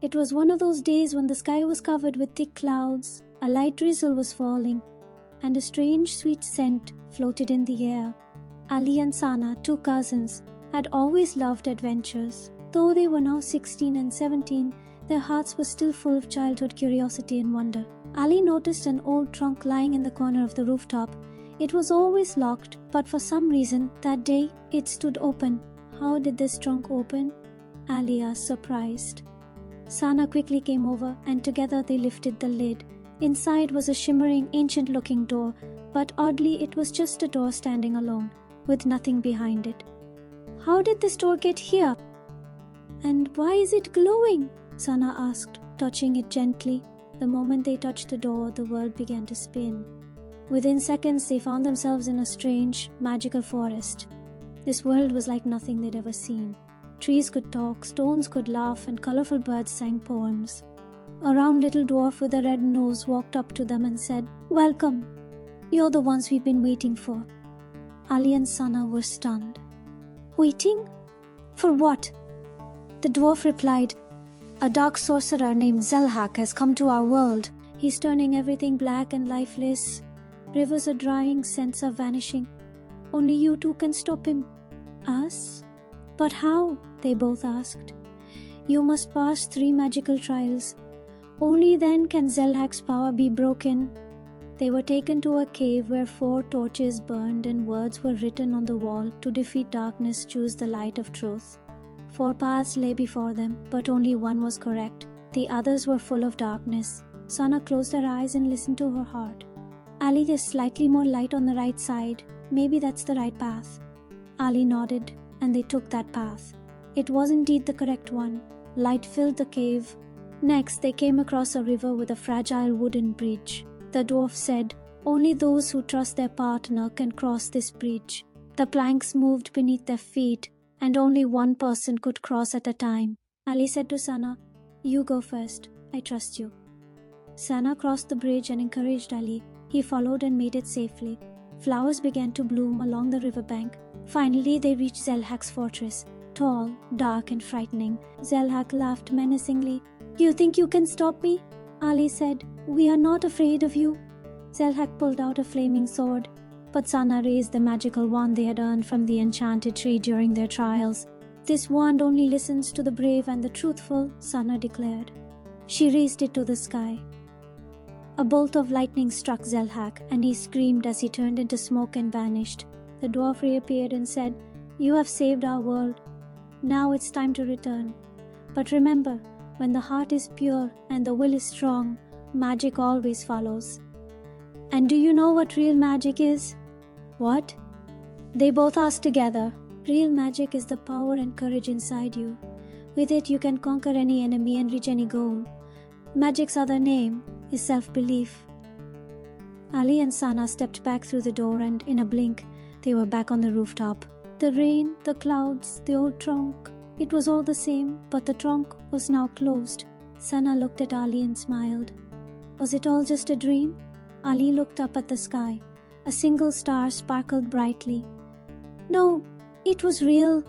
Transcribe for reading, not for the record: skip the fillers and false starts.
It was one of those days when the sky was covered with thick clouds, a light drizzle was falling, and a strange sweet scent floated in the air. Ali and Sana, two cousins, had always loved adventures. Though they were now 16 and 17, their hearts were still full of childhood curiosity and wonder. Ali noticed an old trunk lying in the corner of the rooftop. It was always locked, but for some reason, that day, it stood open. How did this trunk open? Ali asked, surprised. Sana quickly came over, and together they lifted the lid. Inside was a shimmering, ancient-looking door, but oddly it was just a door standing alone, with nothing behind it. How did this door get here? And why is it glowing? Sana asked, touching it gently. The moment they touched the door, the world began to spin. Within seconds, they found themselves in a strange, magical forest. This world was like nothing they'd ever seen. Trees could talk, stones could laugh, and colorful birds sang poems. A round little dwarf with a red nose walked up to them and said, "Welcome. You're the ones we've been waiting for." Ali and Sana were stunned. "Waiting? For what?" The dwarf replied, "A dark sorcerer named Zelhak has come to our world. He's turning everything black and lifeless. Rivers are drying, scents are vanishing. Only you two can stop him." "Us? But how?" they both asked. "You must pass 3 magical trials. Only then can Zelhak's power be broken." They were taken to a cave where 4 torches burned and words were written on the wall. To defeat darkness, choose the light of truth. 4 paths lay before them, but only one was correct. The others were full of darkness. Sana closed her eyes and listened to her heart. "Ali, there's slightly more light on the right side. Maybe that's the right path." Ali nodded, and they took that path. It was indeed the correct one. Light filled the cave. Next, they came across a river with a fragile wooden bridge. The dwarf said, "Only those who trust their partner can cross this bridge." The planks moved beneath their feet, and only one person could cross at a time. Ali said to Sana, "You go first. I trust you." Sana crossed the bridge and encouraged Ali. He followed and made it safely. Flowers began to bloom along the riverbank. Finally, they reached Zelhak's fortress. Tall, dark, and frightening, Zelhak laughed menacingly. "You think you can stop me?" Ali said, "We are not afraid of you." Zelhak pulled out a flaming sword, but Sana raised the magical wand they had earned from the enchanted tree during their trials. "This wand only listens to the brave and the truthful," Sana declared. She raised it to the sky. A bolt of lightning struck Zelhak, and he screamed as he turned into smoke and vanished. The dwarf reappeared and said, "You have saved our world. Now it's time to return. But remember, when the heart is pure and the will is strong, magic always follows." "And do you know what real magic is?" "What?" They both asked together. "Real magic is the power and courage inside you. With it you can conquer any enemy and reach any goal. Magic's other name is self-belief." Ali and Sana stepped back through the door, and in a blink, they were back on the rooftop. The rain, the clouds, the old trunk, it was all the same, but the trunk was now closed. Sana looked at Ali and smiled. Was it all just a dream? Ali looked up at the sky. A single star sparkled brightly. "No, it was real.